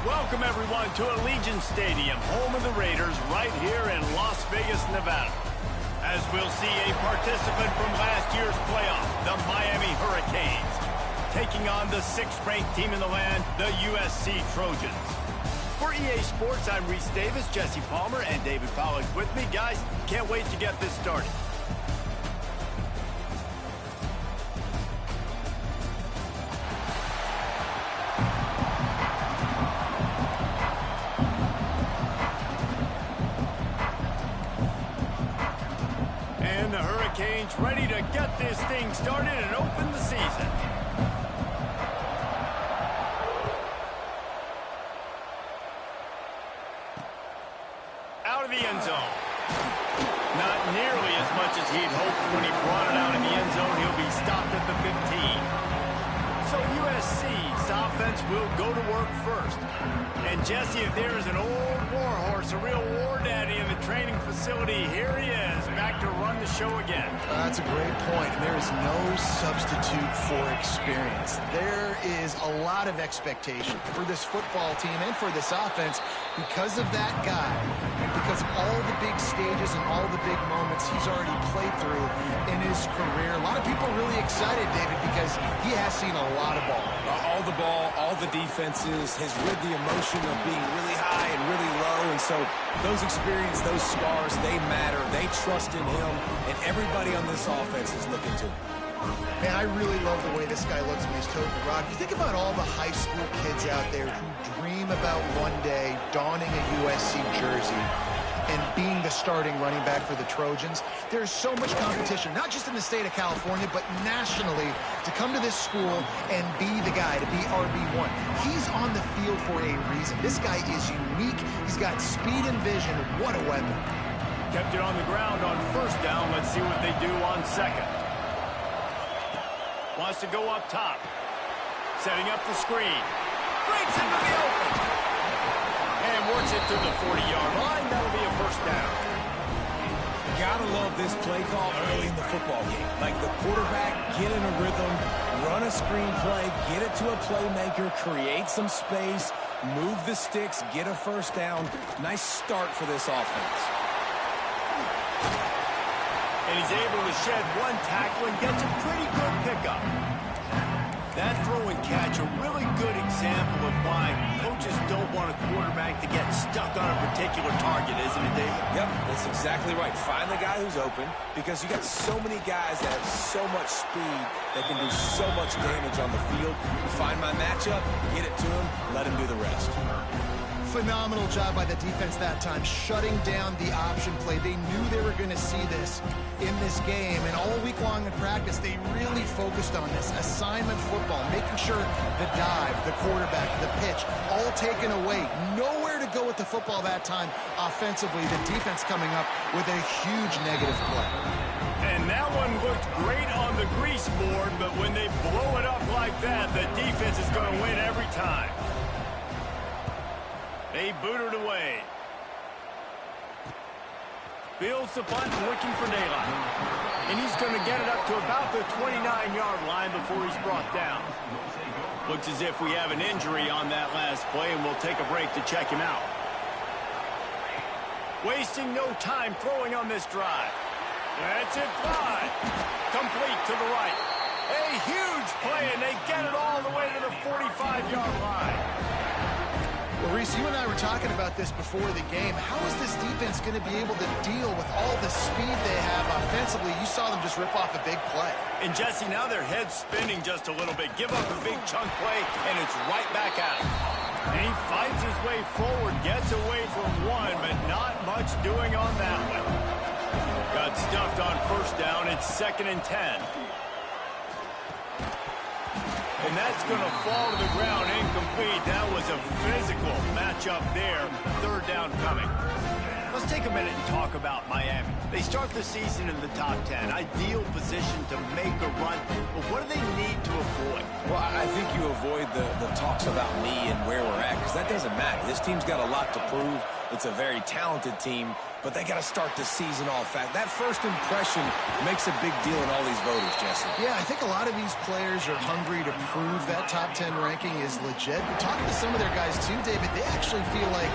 Welcome, everyone, to Allegiant Stadium, home of the Raiders, right here in Las Vegas, Nevada. As we'll see a participant from last year's playoff, the Miami Hurricanes, taking on the 6th-ranked team in the land, the USC Trojans. For EA Sports, I'm Reese Davis, Jesse Palmer, and David Pollack with me. Guys, can't wait to get this started. And the Hurricanes ready to get this thing started and open the season. Out of the end zone. Not nearly as much as he'd hoped when he brought it out in the end zone. He'll be stopped at the 15. So USC's offense will go to work first. And Jesse, if there is an old war horse, a real war daddy in the training facility, here he is, back to run the show again. That's a great point. And there is no substitute for experience. There is a lot of expectation for this football team and for this offense because of that guy, because of all the big stages and all the big moments he's already played through in his career. A lot of people are really excited, David, because he has seen a lot of ball. All the ball, all the defenses, has rid the emotion of being really high and really low. And so those experiences, those scars, they matter. They trust in him, and everybody on this offense is looking to him. Man, I really love the way this guy looks when he's toting the rock. You think about all the high school kids out there who dream about one day donning a USC jersey and being the starting running back for the Trojans. There's so much competition, not just in the state of California, but nationally, to come to this school and be the guy, to be RB1. He's on the field for a reason. This guy is unique. He's got speed and vision. What a weapon. Kept it on the ground on first down. Let's see what they do on second. Wants to go up top. Setting up the screen. Breaks into the open. And works it to the 40-yard line. That'll be a first down. Gotta love this play call early in the football game. Like the quarterback, get in a rhythm, run a screen play, get it to a playmaker, create some space, move the sticks, get a first down. Nice start for this offense. And he's able to shed one tackle and gets a pretty good pickup. That throw and catch, a really good example of why coaches don't want a quarterback to get stuck on a particular target, isn't it, David? Yep, that's exactly right. Find the guy who's open, because you got so many guys that have so much speed that can do so much damage on the field. You find my matchup, get it to him, let him do the rest. Phenomenal job by the defense that time, shutting down the option play. They knew they were going to see this in this game, and all week long in practice, they really focused on this assignment football, making sure the dive, the quarterback, the pitch, all taken away. Nowhere to go with the football that time offensively. The defense coming up with a huge negative play. And that one looked great on the grease board, but when they blow it up like that, the defense is going to win every time. They boot it away. Fields the punt, looking for daylight. And he's going to get it up to about the 29-yard line before he's brought down. Looks as if we have an injury on that last play, and we'll take a break to check him out. Wasting no time throwing on this drive. That's it, fly. Complete to the right. A huge play, and they get it all the way to the 45-yard line. Well, Reese, you and I were talking about this before the game. How is this defense going to be able to deal with all the speed they have offensively? You saw them just rip off a big play. And Jesse, now their head's spinning just a little bit. Give up a big chunk play, and it's right back at him. And he fights his way forward, gets away from one, but not much doing on that one. Got stuffed on first down. It's 2nd and 10. And that's going to fall to the ground incomplete. That was a physical matchup there. 3rd down coming. Let's take a minute and talk about Miami. They start the season in the top 10. Ideal position to make a run. But what do they need to avoid? Well, I think you avoid the talks about me and where we're at, because that doesn't matter. This team's got a lot to prove. It's a very talented team, but they got to start the season off fast. That first impression makes a big deal in all these voters, Jesse. Yeah, I think a lot of these players are hungry to prove that top 10 ranking is legit. But talking to some of their guys too, David, they actually feel like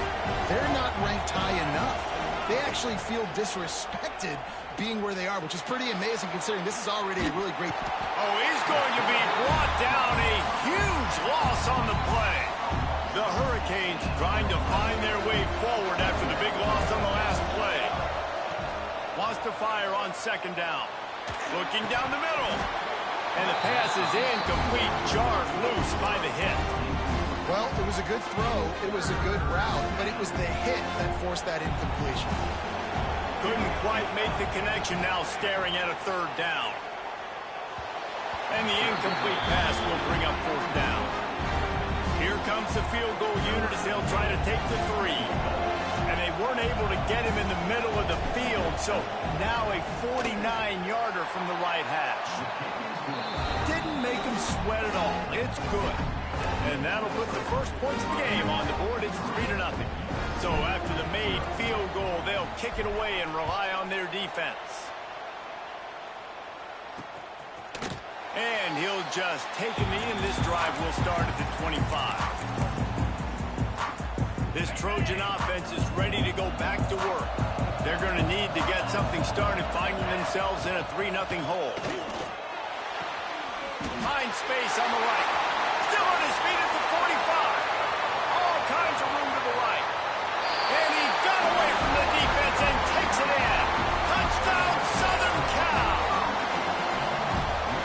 they're not ranked high enough. They actually feel disrespected being where they are, which is pretty amazing considering this is already a really great... Oh, he's going to be brought down. A huge loss on the play. The Hurricanes trying to find their way forward after the big loss on the last play. Wants to fire on second down. Looking down the middle. And the pass is incomplete, jarred loose by the hit. Well, it was a good throw. It was a good route, but it was the hit that forced that incompletion. Couldn't quite make the connection, now staring at a third down. And the incomplete pass will bring up fourth down. Here comes the field goal unit as they'll try to take the 3. And they weren't able to get him in the middle of the field, so now a 49-yarder from the right hash. Didn't make him sweat at all. It's good. And that'll put the first points of the game on the board. It's 3-0. So after the made field goal, they'll kick it away and rely on their defense. And he'll just take a knee, and this drive will start at the 25. This Trojan offense is ready to go back to work. They're going to need to get something started, finding themselves in a 3-0 hole. Finds space on the right. Still on his feet at the 45. All kinds of room to the right. And he got away from the defense and takes it in. Touchdown, Southern Cal.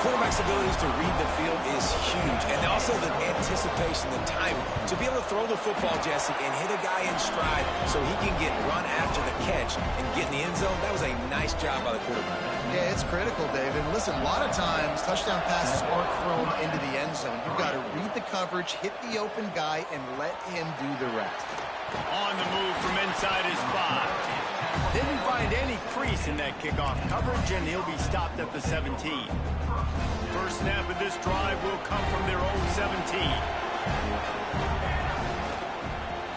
Quarterback's abilities to read the field is huge, and also the anticipation, the time to be able to throw the football, Jesse, and hit a guy in stride so he can get run after the catch and get in the end zone. That was a nice job by the quarterback. Yeah, it's critical, David. Listen, a lot of times touchdown passes aren't thrown into the end zone. You've got to read the coverage, hit the open guy, and let him do the rest. On the move from inside his 5. Didn't find any crease in that kickoff coverage, and he'll be stopped at the 17. First snap of this drive will come from their own 17.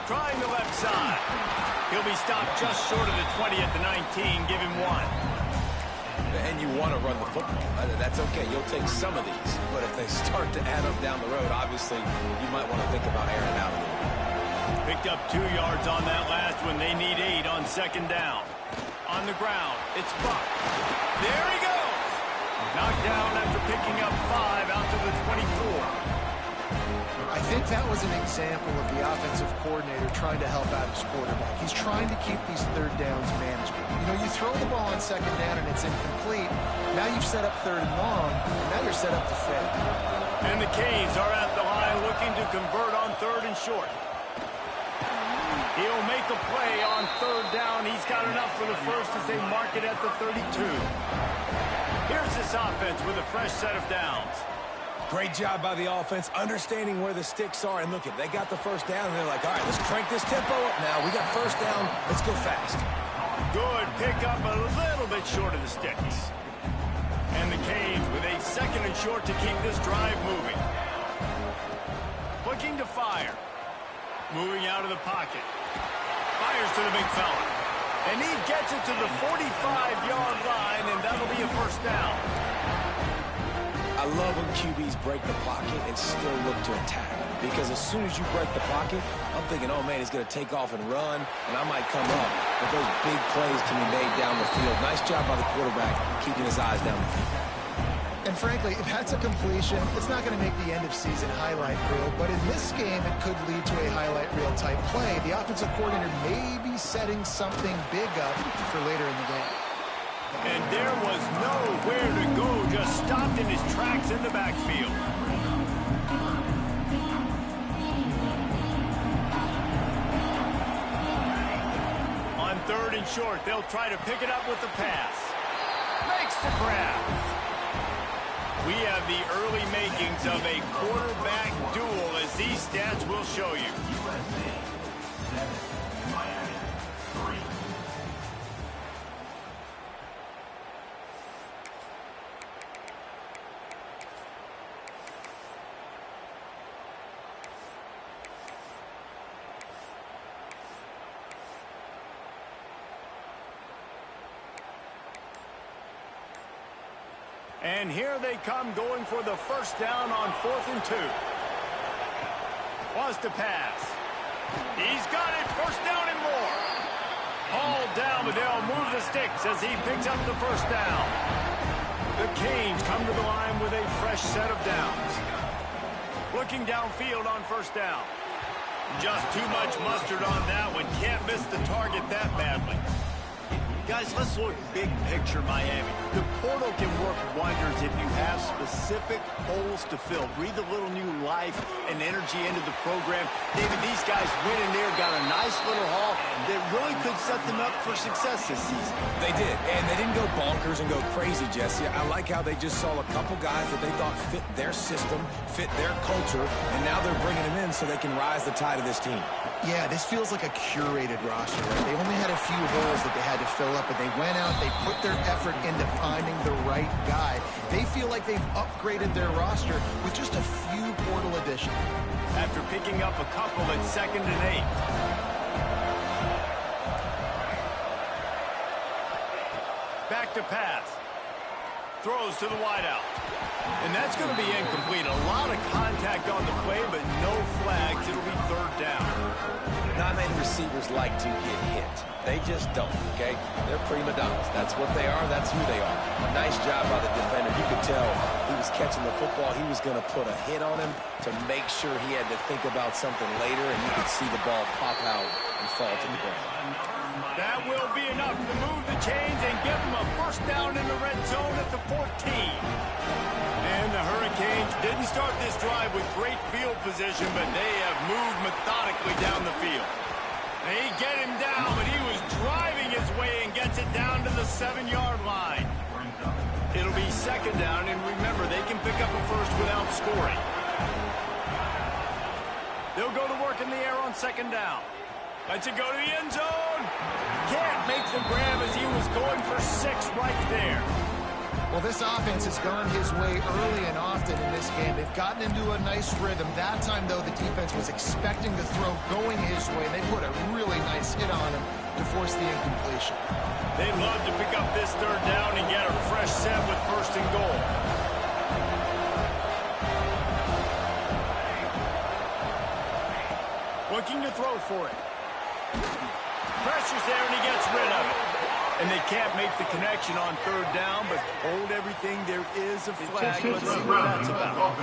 Trying the left side. He'll be stopped just short of the 20 at the 19. Give him 1. And you want to run the football. That's okay. You'll take some of these. But if they start to add up down the road, obviously, you might want to think about airing out a little bit. Picked up 2 yards on that last one. They need 8 on second down. On the ground, it's Buck. There he goes. Knocked down after picking up 5 out to the 24. I think that was an example of the offensive coordinator trying to help out his quarterback. He's trying to keep these third downs manageable. You know, you throw the ball on second down and it's incomplete. Now you've set up third and long, and now you're set up to fail. And the Canes are at the line looking to convert on third and short. He'll make a play on third down. He's got enough for the first as they mark it at the 32. Here's this offense with a fresh set of downs. Great job by the offense, understanding where the sticks are. And look, they got the first down, and they're like, all right, let's crank this tempo up now. We got first down. Let's go fast. Good pickup, a little bit short of the sticks. And the Canes with a second and short to keep this drive moving. Looking to fire. Moving out of the pocket. Fires to the big fella. And he gets it to the 45-yard line, and that'll be a first down. I love when QBs break the pocket and still look to attack. Because as soon as you break the pocket, I'm thinking, oh, man, he's going to take off and run, and I might come up. But those big plays can be made down the field. Nice job by the quarterback keeping his eyes down the field. And frankly, if that's a completion, it's not going to make the end-of-season highlight reel. But in this game, it could lead to a highlight reel type play. The offensive coordinator may be setting something big up for later in the game. And there was nowhere to go, just stopped in his tracks in the backfield. On third and short, they'll try to pick it up with the pass. Makes the grab. We have the early makings of a quarterback duel, as these stats will show you. And here they come going for the first down on 4th and 2. Wants to pass. He's got it. First down and more. Hauled down, but they'll move the sticks as he picks up the first down. The Canes come to the line with a fresh set of downs. Looking downfield on first down. Just too much mustard on that one. Can't miss the target that badly. Guys, let's look big picture Miami. The portal can work wonders if you have specific holes to fill. Breathe a little new life and energy into the program. David, these guys went in there, got a nice little haul that really could set them up for success this season. They did, and they didn't go bonkers and go crazy, Jesse. I like how they just saw a couple guys that they thought fit their system, fit their culture, and now they're bringing them in so they can rise the tide of this team. Yeah, this feels like a curated roster, right? They only had a few holes that they had to fill up, but they went out, they put their effort into finding the right guy. They feel like they've upgraded their roster with just a few portal additions. After picking up a couple at 2nd and 8. Back to pass. Throws to the wideout. And that's going to be incomplete. A lot of contact on the play, but no flags. It'll be 3rd down. Not many receivers like to get hit. They just don't, okay? They're prima donnas. That's what they are. That's who they are. Nice job by the defender. You could tell he was catching the football. He was going to put a hit on him to make sure he had to think about something later, and you could see the ball pop out and fall to the ground. That will be enough to move the chains and give them a first down in the red zone at the 14. And the Hurricanes didn't start this drive with great field position, but they have moved methodically down the field. They get him down, but he was driving his way and gets it down to the 7-yard line. It'll be 2nd down, and remember, they can pick up a first without scoring. They'll go to work in the air on 2nd down. Lets it go to the end zone. Can't make the grab as he was going for 6 right there. Well, this offense has gone his way early and often in this game. They've gotten into a nice rhythm. That time, though, the defense was expecting the throw going his way. They put a really nice hit on him to force the incompletion. They'd love to pick up this 3rd down and get a fresh set with 1st and goal. Looking to throw for it. Pressure's there, and he gets rid of it. And they can't make the connection on 3rd down, but hold everything. There is a flag. Let's see what that's about.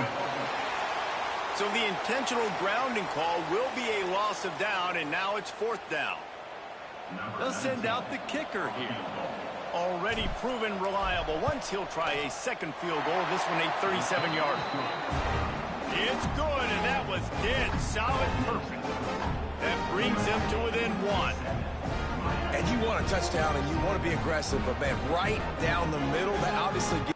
So the intentional grounding call will be a loss of down, and now it's 4th down. They'll send out the kicker here. Already proven reliable. Once he'll try a 2nd field goal. This one a 37-yard. It's good, and that was dead solid perfect. That brings them to within 1. And you want a touchdown, and you want to be aggressive, but, man, right down the middle, that obviously gives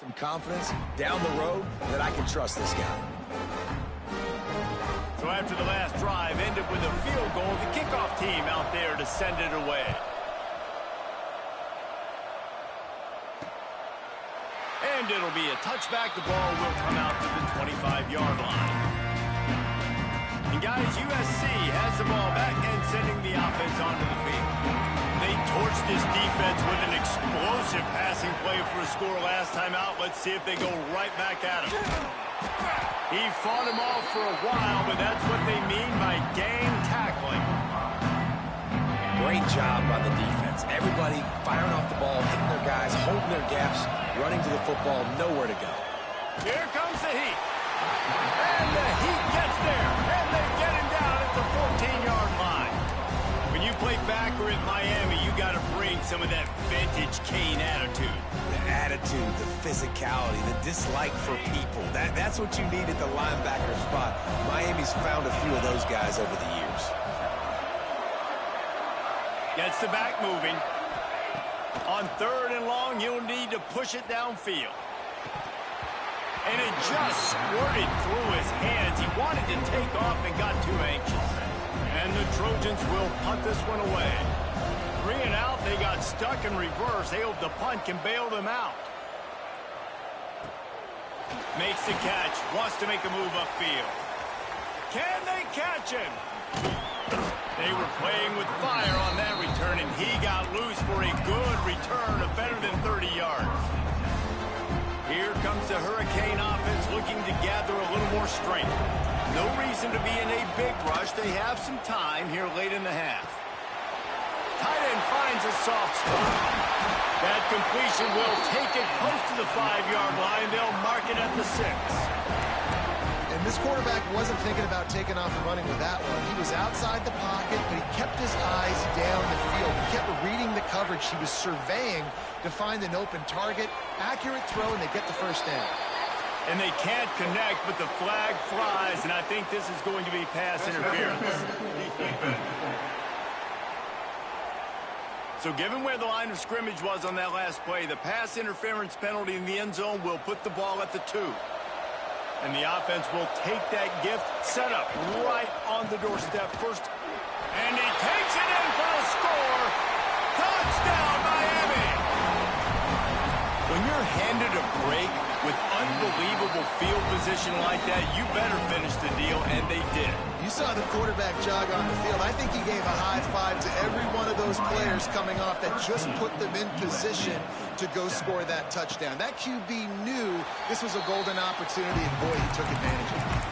some confidence down the road that I can trust this guy. So after the last drive ended with a field goal, the kickoff team out there to send it away. And it'll be a touchback. The ball will come out to the 25-yard line. And guys, USC has the ball back and sending the offense onto the field. They torched this defense with an explosive passing play for a score last time out. Let's see if they go right back at him. He fought him off for a while, but that's what they mean by gang tackling. Great job by the defense. Everybody firing off the ball, hitting their guys, holding their gaps, running to the football, nowhere to go. Here comes the Heat. And the Heat gets there. And they get him down at the 14-yard line. When you play backer at Miami, you got to bring some of that vintage Kane attitude. The attitude, the physicality, the dislike for people. That's what you need at the linebacker spot. Miami's found a few of those guys over the years. Gets the back moving. On 3rd and long, you'll need to push it downfield. And it just squirted through his hands. He wanted to take off and got too anxious. And the Trojans will punt this one away. 3 and out, they got stuck in reverse. They hope the punt can bail them out. Makes the catch, wants to make a move upfield. Can they catch him? They were playing with fire on that return, and he got loose for a good return of better than 30 yards. Here comes the Hurricane offense looking to gather a little more strength. No reason to be in a big rush. They have some time here late in the half. Tight end finds a soft spot. That completion will take it close to the 5-yard line. They'll mark it at the 6. And this quarterback wasn't thinking about taking off and running with that one. He was outside the pocket, but he kept his eyes down the field. He kept reading the coverage. He was surveying to find an open target. Accurate throw, and they get the first down. And they can't connect, but the flag flies, and I think this is going to be pass interference. So given where the line of scrimmage was on that last play, the pass interference penalty in the end zone will put the ball at the 2. And the offense will take that gift, set up right on the doorstep first. And he takes it in for the score. Touchdown, Miami! When you're handed a break with unbelievable field position like that, you better finish the deal, and they did. You saw the quarterback jog on the field. I think he gave a high five to every one of those players coming off that just put them in position to go score that touchdown. That QB knew this was a golden opportunity, and boy, he took advantage of it.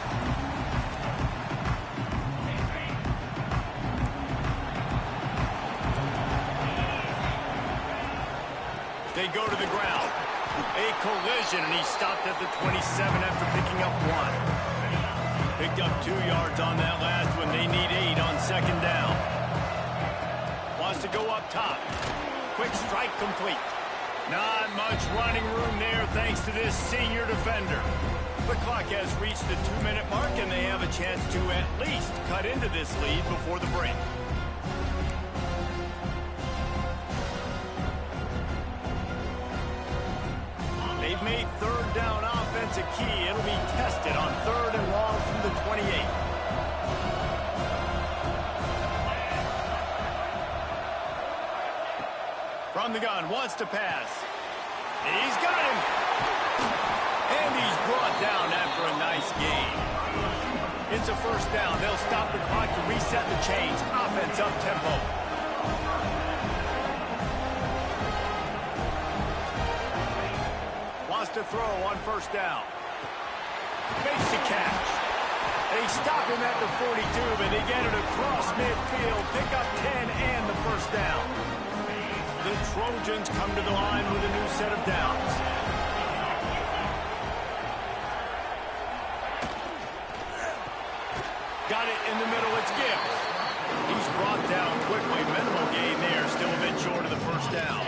They go to the ground. A collision, and he stopped at the 27 after picking up 1. Picked up 2 yards on that last one. They need 8 on 2nd down. Wants to go up top. Quick strike complete. Not much running room there thanks to this senior defender. The clock has reached the 2-minute mark, and they have a chance to at least cut into this lead before the break. They've made 3rd down offense a key. It'll be tested on 3rd and long from the 28. From the gun, wants to pass. He's got him. And he's brought down after a nice gain. It's a 1st down. They'll stop the clock to reset the chains. Offense up tempo. To throw on 1st down. Makes the catch. They stop him at the 42, but they get it across midfield. Pick up 10 and the 1st down. The Trojans come to the line with a new set of downs. Got it in the middle. It's Gibbs. He's brought down quickly. Minimal gain there. Still a bit short of the 1st down.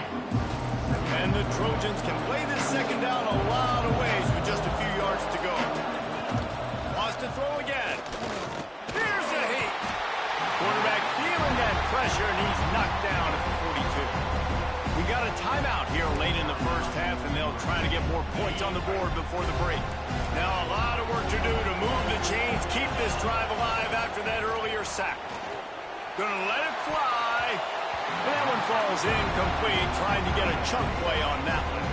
And the Trojans can play this 2nd down a lot of ways with just a few yards to go. Wants to throw again. Here's a heat. Quarterback feeling that pressure, and he's knocked down at the 42. We got a timeout here late in the 1st half, and they'll try to get more points on the board before the break. Now a lot of work to do to move the chains, keep this drive alive after that earlier sack. Gonna let it fly. That one falls incomplete, trying to get a chunk play on that one.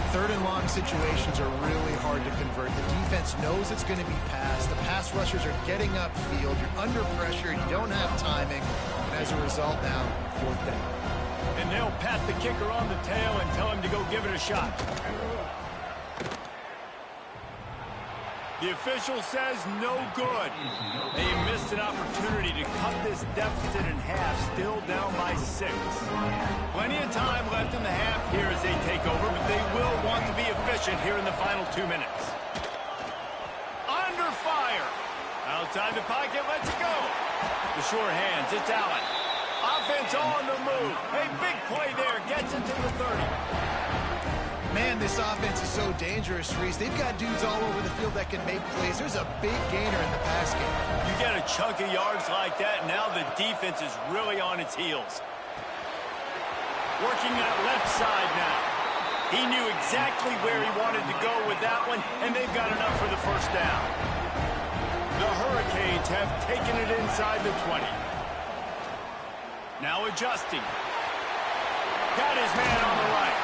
3rd and long situations are really hard to convert. The defense knows it's going to be passed. The pass rushers are getting upfield. You're under pressure. You don't have timing. And as a result now, 4th down. And they'll pat the kicker on the tail and tell him to go give it a shot. The official says no good. They missed an opportunity to cut this deficit in half, still down by 6. Plenty of time left in the half here as they take over, but they will want to be efficient here in the final 2 minutes. Under fire. Outside the pocket, lets it go. The sure hands, it's Allen. He's on the move. A big play there. Gets it to the 30. Man, this offense is so dangerous, Reese. They've got dudes all over the field that can make plays. There's a big gainer in the pass game. You get a chunk of yards like that, now the defense is really on its heels. Working that left side now. He knew exactly where he wanted to go with that one, and they've got enough for the first down. The Hurricanes have taken it inside the 20. Now adjusting. Got his man on the right.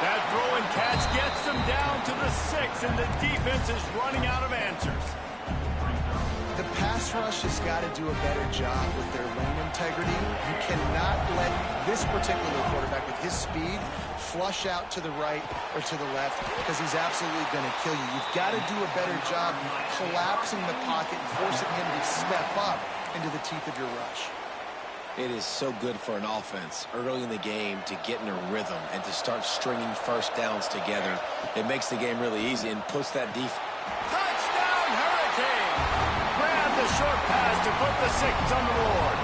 That throw and catch gets them down to the 6, and the defense is running out of answers. The pass rush has got to do a better job with their lane integrity. You cannot let this particular quarterback with his speed flush out to the right or to the left because he's absolutely going to kill you. You've got to do a better job collapsing the pocket and forcing him to step up into the teeth of your rush. It is so good for an offense early in the game to get in a rhythm and to start stringing first downs together. It makes the game really easy and puts that defense. Touchdown, Hurricane! Grab the short pass to put the 6 on the board.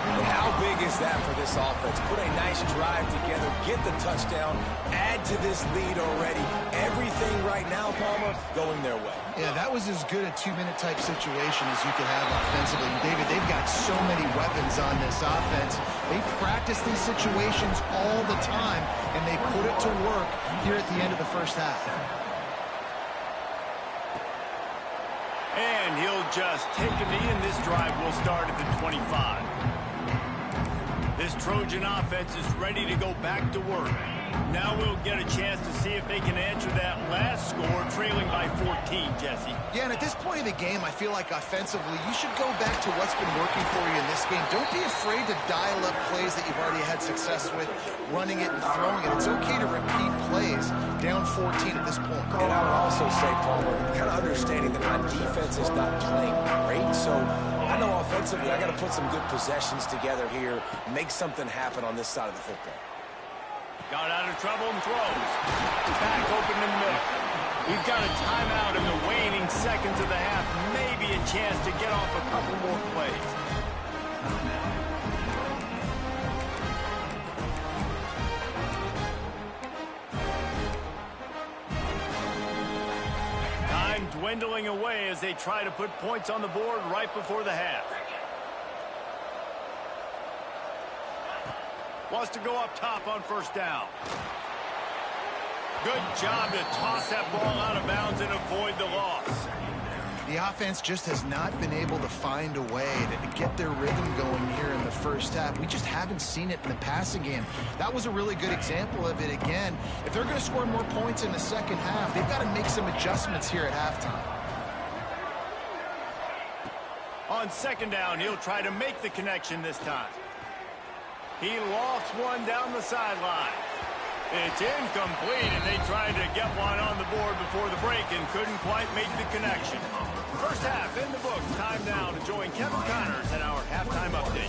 And how big is that for this offense? Put a nice drive together, get the touchdown, add to this lead already. Everything right now, Palmer, going their way. Yeah, that was as good a 2-minute type situation as you could have offensively. And David, they've got so many weapons on this offense. They practice these situations all the time, and they put it to work here at the end of the first half. And he'll just take a knee, and this drive will start at the 25. This Trojan offense is ready to go back to work. Now we'll get a chance to see if they can answer that last score, trailing by 14, Jesse. Yeah, and at this point of the game, I feel like offensively, you should go back to what's been working for you in this game. Don't be afraid to dial up plays that you've already had success with, running it and throwing it. It's okay to repeat plays down 14 at this point. And I would also say, Palmer, kind of understanding that my defense is not playing great, so I know offensively I got to put some good possessions together here, make something happen on this side of the football. Got out of trouble and throws. Back open in the middle. We've got a timeout in the waning seconds of the half. Maybe a chance to get off a couple more plays. Time dwindling away as they try to put points on the board right before the half. Wants to go up top on first down. Good job to toss that ball out of bounds and avoid the loss. The offense just has not been able to find a way to get their rhythm going here in the first half. We just haven't seen it in the passing game. That was a really good example of it again. If they're going to score more points in the second half, they've got to make some adjustments here at halftime. On second down, he'll try to make the connection this time. He lofts one down the sideline. It's incomplete, and they tried to get one on the board before the break and couldn't quite make the connection. First half in the books. Time now to join Kevin Connors in our halftime update.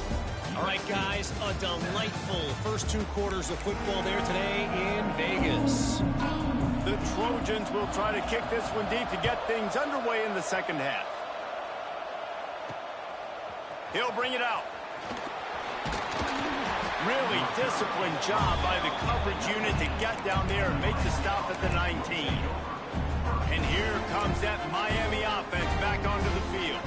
All right, guys, a delightful first 2 quarters of football there today in Vegas. The Trojans will try to kick this one deep to get things underway in the second half. He'll bring it out. Really disciplined job by the coverage unit to get down there and make the stop at the 19. And here comes that Miami offense back onto the field.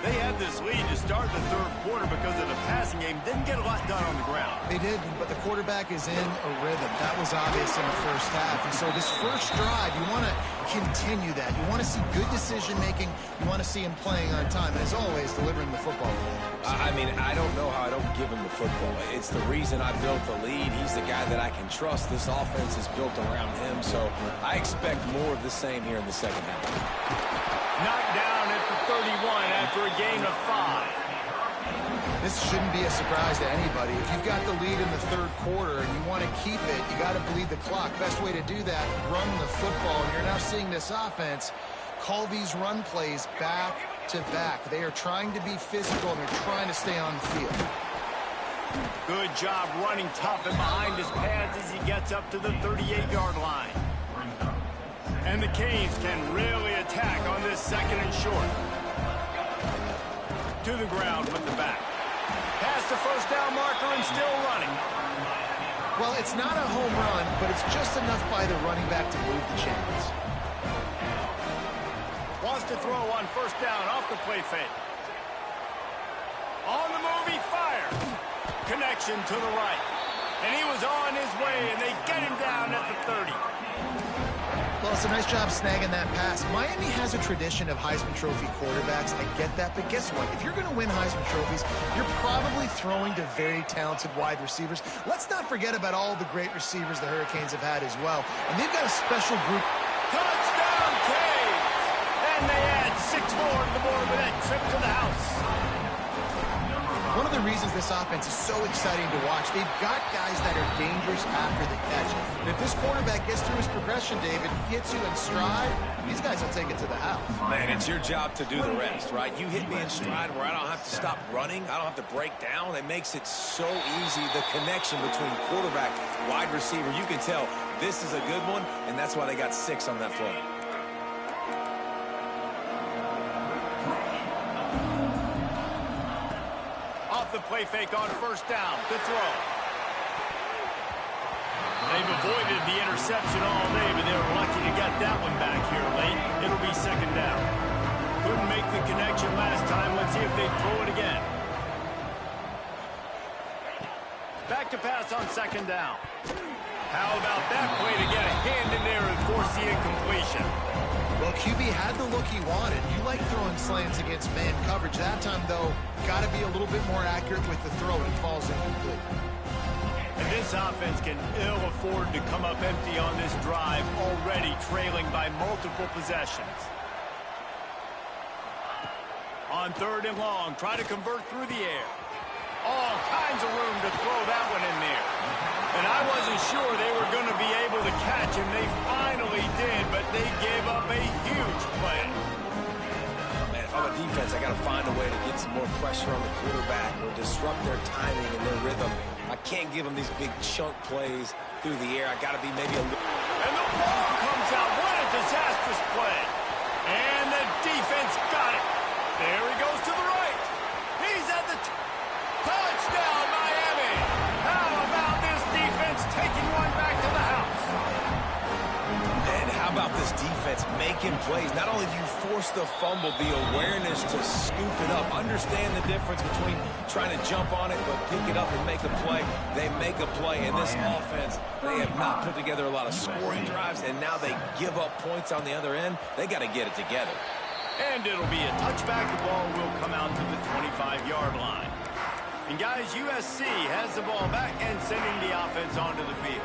They had this lead to start the third quarter because of the passing game. Didn't get a lot done on the ground. They did, but the quarterback is in a rhythm. That was obvious in the first half. And so this first drive, you want to continue that. You want to see good decision-making. You want to see him playing on time. And as always, delivering the football. I mean, I don't know how I don't give him the football. It's the reason I built the lead. He's the guy that I can trust. This offense is built around him. So I expect more of the same here in the second half. Knocked down at the 31 after a gain of 5. This shouldn't be a surprise to anybody. If you've got the lead in the third quarter and you want to keep it, you got to bleed the clock. Best way to do that, run the football. And you're now seeing this offense call these run plays back to back. They are trying to be physical, and they're trying to stay on the field. Good job running tough and behind his pads as he gets up to the 38-yard line. And the Canes can really attack on this second and short. To the ground with the back. Pass the first down marker and still running. Well, it's not a home run, but it's just enough by the running back to move the chains. Wants to throw on first down off the play fake. On the move, he fires. Connection to the right. And he was on his way, and they get him down at the 30. Well, it's a nice job snagging that pass. Miami has a tradition of Heisman Trophy quarterbacks. I get that, but guess what? If you're going to win Heisman Trophies, you're probably throwing to very talented wide receivers. Let's not forget about all the great receivers the Hurricanes have had as well. And they've got a special group. Touchdown, Canes! And they add 6 more to the board with that trip to the house. One of the reasons this offense is so exciting to watch, they've got guys that are dangerous after the catch. And if this quarterback gets through his progression, David, hits you in stride, these guys will take it to the house. Man, it's your job to do the rest, right? You hit me in stride where I don't have to stop running. I don't have to break down. It makes it so easy, the connection between quarterback, wide receiver. You can tell this is a good one, and that's why they got 6 on that play. The play fake on first down. Good throw. They've avoided the interception all day, but they were lucky to get that one back here late. It'll be second down. Couldn't make the connection last time. Let's see if they throw it again. Back to pass on second down. How about that play to get a hand in there and force the incompletion? Well, QB had the look he wanted. You like throwing slants against man coverage. That time, though, got to be a little bit more accurate with the throw. It falls incomplete. And this offense can ill afford to come up empty on this drive, already trailing by multiple possessions. On third and long, try to convert through the air. All kinds of room to throw that one in there. And I wasn't sure they were going to be able to catch him. They finally did, but they gave up a huge play. Man, if I'm a defense, I got to find a way to get some more pressure on the quarterback or disrupt their timing and their rhythm. I can't give them these big chunk plays through the air. I got to be maybe a little... And the ball comes out. What a disastrous play. And the defense got it. There he goes to the right. He's at the... Touchdown, Miami! How about this defense taking one back to the house? And how about this defense making plays? Not only do you force the fumble, the awareness to scoop it up. Understand the difference between trying to jump on it but pick it up and make a play. They make a play. In this offense, they have not put together a lot of scoring drives, and now they give up points on the other end. They got to get it together. And it'll be a touchback. The ball will come out to the 25-yard line. And guys, USC has the ball back and sending the offense onto the field.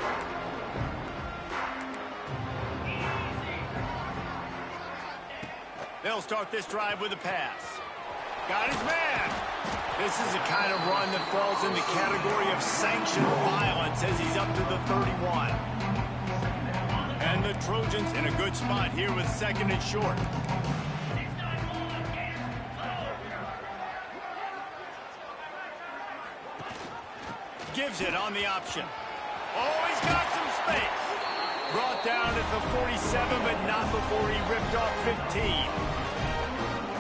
They'll start this drive with a pass. Got his man. This is the kind of run that falls in the category of sanctioned violence as he's up to the 31. And the Trojans in a good spot here with second and short. Gives it on the option. Oh, he's got some space. Brought down at the 47, but not before he ripped off 15.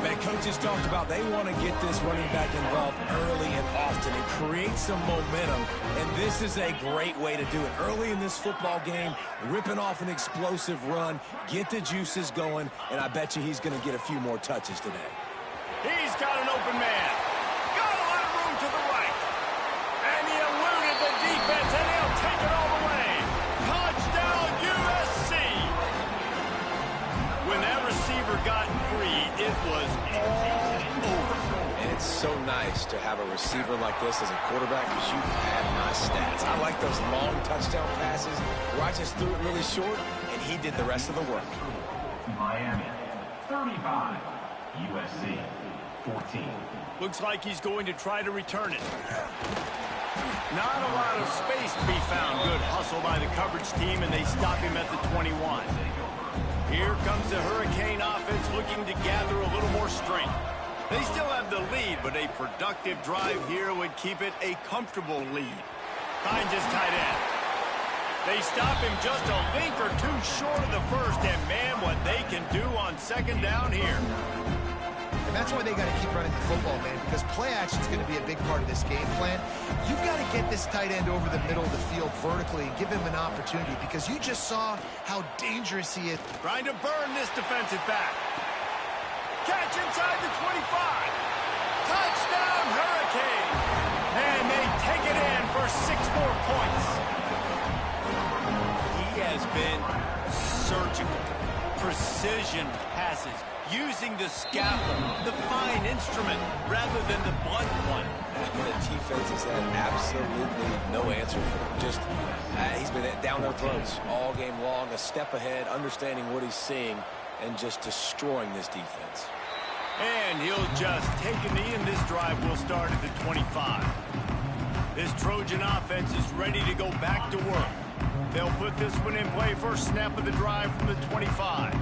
Man, coaches talked about they want to get this running back involved early and often and create some momentum, and this is a great way to do it. Early in this football game, ripping off an explosive run, get the juices going, and I bet you he's going to get a few more touches today. He's got an open man. Got a lot of room to the right. And he eluded the defense, and he'll take it all the way. Touchdown, USC. When that receiver got free, it was all over. And it's so nice to have a receiver like this as a quarterback because you had my stats. I like those long touchdown passes where I just threw it really short, and he did the rest of the work. Miami, 35. USC, 14. Looks like he's going to try to return it. Not a lot of space to be found. Good hustle by the coverage team, and they stop him at the 21. Here comes the Hurricane offense looking to gather a little more strength. They still have the lead, but a productive drive here would keep it a comfortable lead. Finds his tight end. They stop him just a link or two short of the first, and man, what they can do on second down here. that's why they got to keep running the football, man, because play action is going to be a big part of this game plan. You've got to get this tight end over the middle of the field vertically and give him an opportunity, because you just saw how dangerous he is. Trying to burn this defensive back. Catch inside the 25. Touchdown, Hurricane. And they take it in for 6 more points. He has been surgical. Precision passes. Using the scalpel, the fine instrument, rather than the blunt one. The defense has had absolutely no answer for him. Just, he's been down their throats all game long, a step ahead, understanding what he's seeing, and just destroying this defense. And he'll just take a knee, and this drive will start at the 25. This Trojan offense is ready to go back to work. They'll put this one in play first snap of the drive from the 25.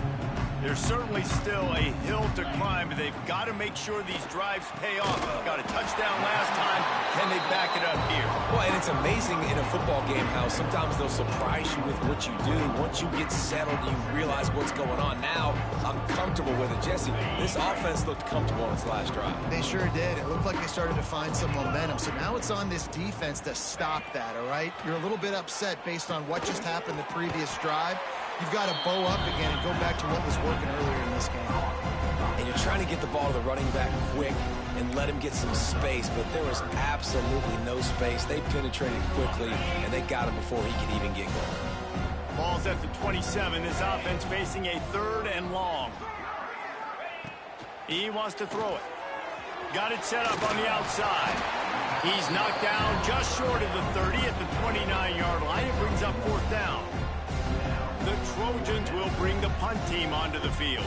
There's certainly still a hill to climb, but they've got to make sure these drives pay off. Got a touchdown last time. Can they back it up here? Well, and it's amazing in a football game how sometimes they'll surprise you with what you do. Once you get settled, you realize what's going on. Now, I'm comfortable with it. Jesse, this offense looked comfortable on its last drive. They sure did. It looked like they started to find some momentum. So now it's on this defense to stop that, all right? You're a little bit upset based on what just happened the previous drive. You've got to bow up again and go back to what was working earlier in this game. And you're trying to get the ball to the running back quick and let him get some space, but there was absolutely no space. They penetrated quickly, and they got him before he could even get going. Ball's at the 27. This offense facing a 3rd and long. He wants to throw it. Got it set up on the outside. He's knocked down just short of the 30 at the 29-yard line. It brings up 4th down. The Trojans will bring the punt team onto the field.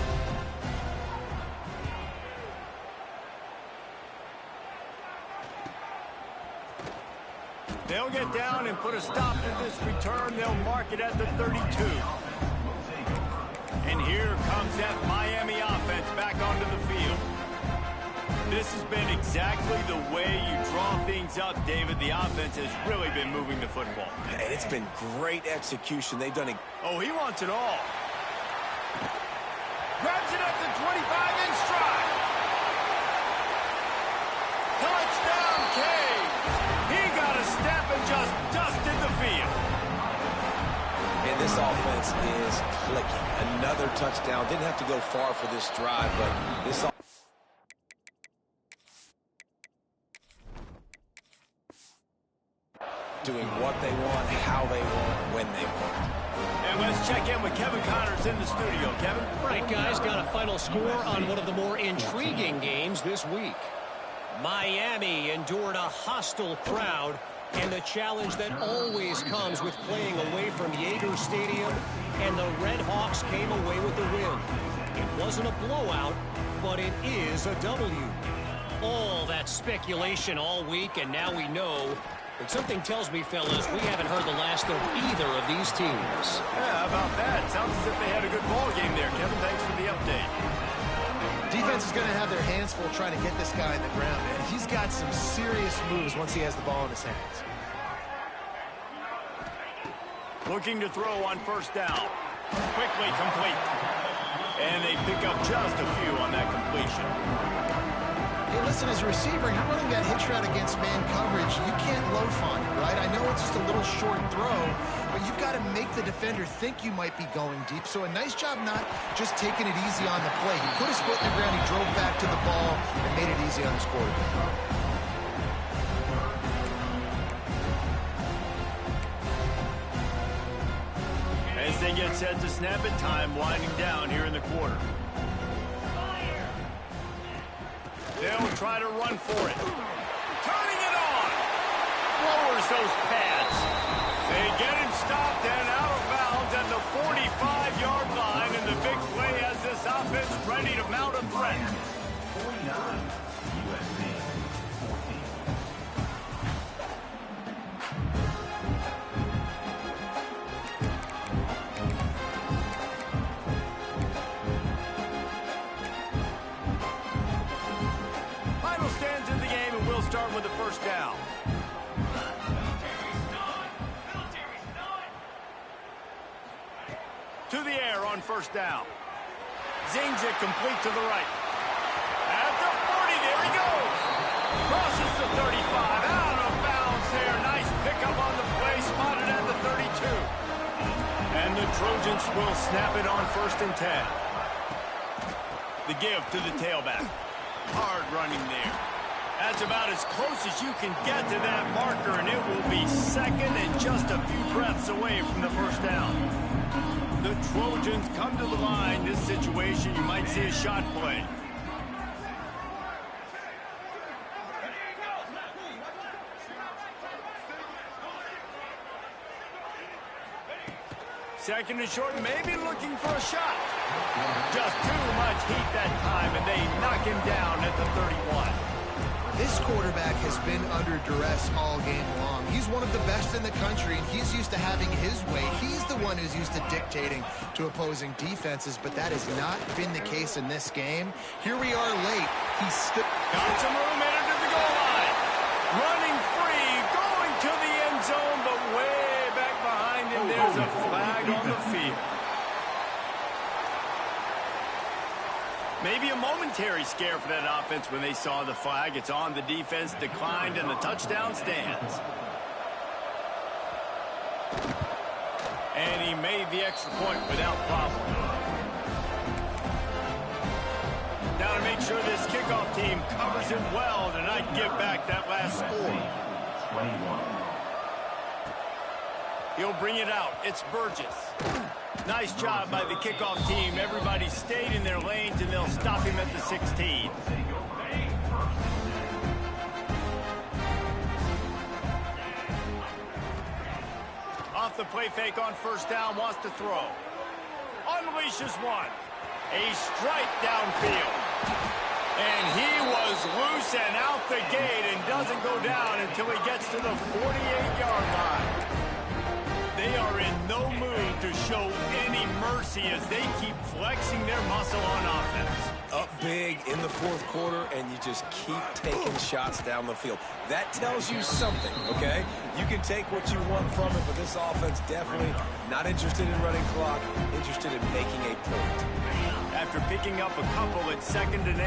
They'll get down and put a stop to this return. They'll mark it at the 32. And here comes that Miami offense back onto the field. This has been exactly the way you draw things up, David. The offense has really been moving the football. And it's been great execution. They've done it. Oh, he wants it all. Grabs it at the 25 in stride. Touchdown, Cade. He got a step and just dusted the field. And this offense is clicking. Another touchdown. Didn't have to go far for this drive, but this offense. Doing what they want, how they want, when they want. And let's check in with Kevin Connors in the studio. Kevin? Right, guys, got a final score on one of the more intriguing games this week. Miami endured a hostile crowd and the challenge that always comes with playing away from Yager Stadium, and the Red Hawks came away with the win. It wasn't a blowout, but it is a W. All that speculation all week, and now we know. But something tells me, fellas, we haven't heard the last of either of these teams. Yeah, how about that? Sounds as if they had a good ball game there. Kevin, thanks for the update. Defense is going to have their hands full trying to get this guy in the ground, man. He's got some serious moves once he has the ball in his hands. Looking to throw on 1st down. Quickly complete. And they pick up just a few on that completion. Hey, listen, as a receiver, you're running that hitch route against man coverage. You can't loaf on it, right? I know it's just a little short throw, but you've got to make the defender think you might be going deep. So a nice job not just taking it easy on the play. He put his foot in the ground, he drove back to the ball, and made it easy on his quarterback. As they get set to snap it, time winding down here in the quarter. They'll try to run for it. Turning it on. Lowers those pads. They get him stopped and out of bounds at the 45-yard line, and the big play has this offense ready to mount a threat. 49, USC 14. Final stands in the game, and we'll start with the 1st down. To the air on 1st down. Zings it complete to the right. At the And the Trojans will snap it on 1st and 10. The give to the tailback. Hard running there. That's about as close as you can get to that marker, and it will be 2nd and just a few breaths away from the 1st down. The Trojans come to the line. This situation, you might see a shot play. Second and short, maybe looking for a shot. Just too much heat that time, and they knock him down at the 31. This quarterback has been under duress all game long. He's one of the best in the country, and he's used to having his way. He's the one who's used to dictating to opposing defenses, but that has not been the case in this game. Here we are late. He's still got some room in to the goal line. Running free, going to the end zone, but way back behind him, there's a flag on the field. Maybe a momentary scare for that offense when they saw the flag. It's on, the defense declined, and the touchdown stands. And he made the extra point without problem. Now to make sure this kickoff team covers it well tonight, give back that last score. 21. He'll bring it out. It's Burgess. Nice job by the kickoff team. Everybody stayed in their lanes, and they'll stop him at the 16. Off the play fake on 1st down, wants to throw. Unleashes one. A strike downfield. And he was loose and out the gate and doesn't go down until he gets to the 48-yard line. They are in no mood to show any mercy as they keep flexing their muscle on offense. Up big in the 4th quarter, and you just keep taking shots down the field. That tells you something, okay? You can take what you want from it, but this offense definitely not interested in running clock, interested in making a point. After picking up a couple at 2nd and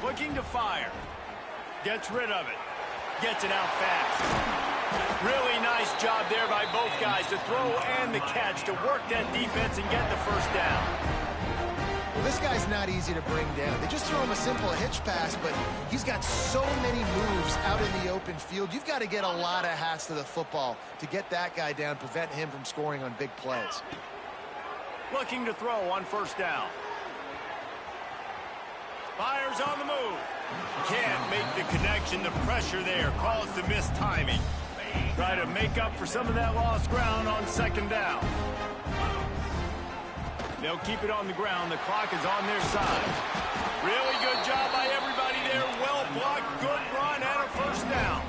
8. Looking to fire. Gets rid of it. Gets it out fast. Really nice job there by both guys to throw and the catch to work that defense and get the 1st down. Well, this guy's not easy to bring down. They just throw him a simple hitch pass, but he's got so many moves out in the open field. You've got to get a lot of hats to the football to get that guy down, prevent him from scoring on big plays. Looking to throw on 1st down. Fires on the move. Can't make the connection. The pressure there caused the missed timing. Try to make up for some of that lost ground on 2nd down. They'll keep it on the ground. The clock is on their side. Really good job by everybody there. Well blocked, good run, and a 1st down.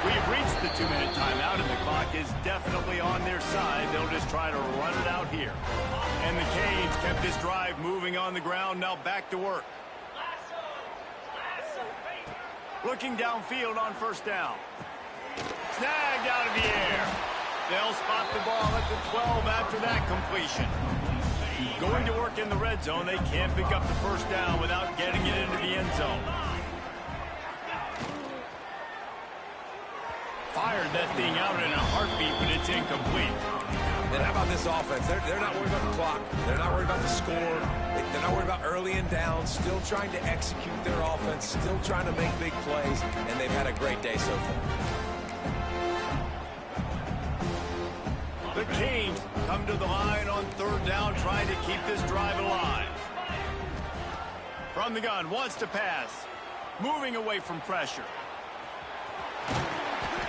We've reached the 2-minute timeout, and the clock is definitely on their side. They'll just try to run it out here. And the Canes kept this drive moving on the ground. Now back to work. Looking downfield on 1st down. Snagged out of the air. They'll spot the ball at the 12 after that completion. Going to work in the red zone. They can't pick up the 1st down without getting it into the end zone. Fired that thing out in a heartbeat, but it's incomplete. And how about this offense? They're not worried about the clock. They're not worried about the score. They're not worried about early and down. Still trying to execute their offense. Still trying to make big plays. And they've had a great day so far. The Canes come to the line on 3rd down, trying to keep this drive alive. From the gun, wants to pass. Moving away from pressure.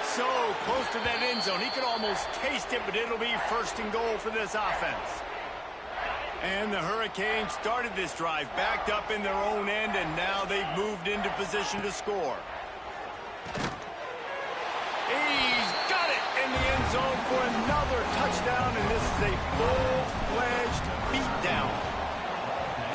So close to that end zone. He could almost taste it, but it'll be 1st and goal for this offense. And the Hurricanes started this drive, backed up in their own end, and now they've moved into position to score. He's got it in the end zone for another touchdown, and this is a full-fledged beatdown.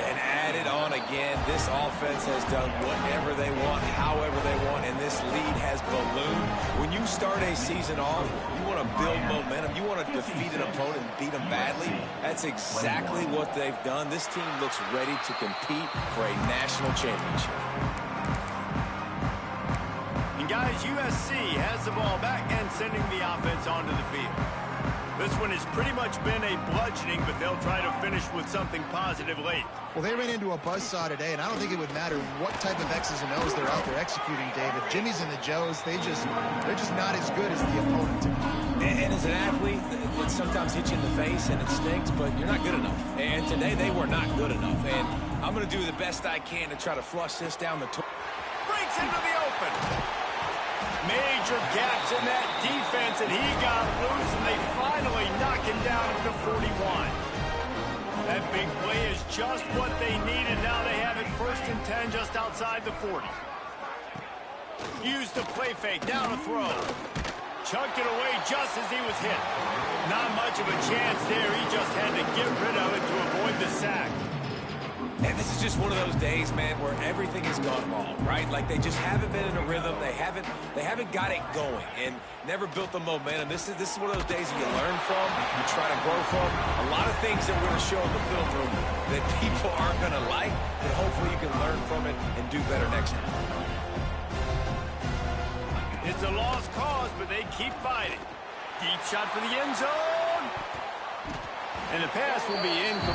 And added on again, this offense has done whatever they want, however they want, and this lead has ballooned. When you start a season off, you want to build momentum. You want to defeat an opponent and beat them badly. That's exactly what they've done. This team looks ready to compete for a national championship. And guys, USC has the ball back and sending the offense onto the field. This one has pretty much been a bludgeoning, but they'll try to finish with something positive late. Well, they ran into a buzzsaw today, and I don't think it would matter what type of X's and O's they're out there executing, Dave. If Jimmy's and the Joes, they're just not as good as the opponent to me. And as an athlete, it sometimes hits you in the face and it stinks, but you're not good enough. And today they were not good enough. And I'm going to do the best I can to try to flush this down the toilet. Breaks into the open. Major gaps in that defense, and he got loose, and they finally knock him down at the 41. That big play is just what they needed. Now they have it 1st and 10 just outside the 40. Used the play fake, down a throw. Chucked it away just as he was hit. Not much of a chance there. He just had to get rid of it to avoid the sack. And this is just one of those days, man, where everything has gone wrong, right? Like they just haven't been in a rhythm. They haven't got it going and never built the momentum. This is one of those days that you learn from, you try to grow from. A lot of things that we're going to show in the film room that people aren't going to like, but hopefully you can learn from it and do better next time. It's a lost cause, but they keep fighting. Deep shot for the end zone. And the pass will be incomplete.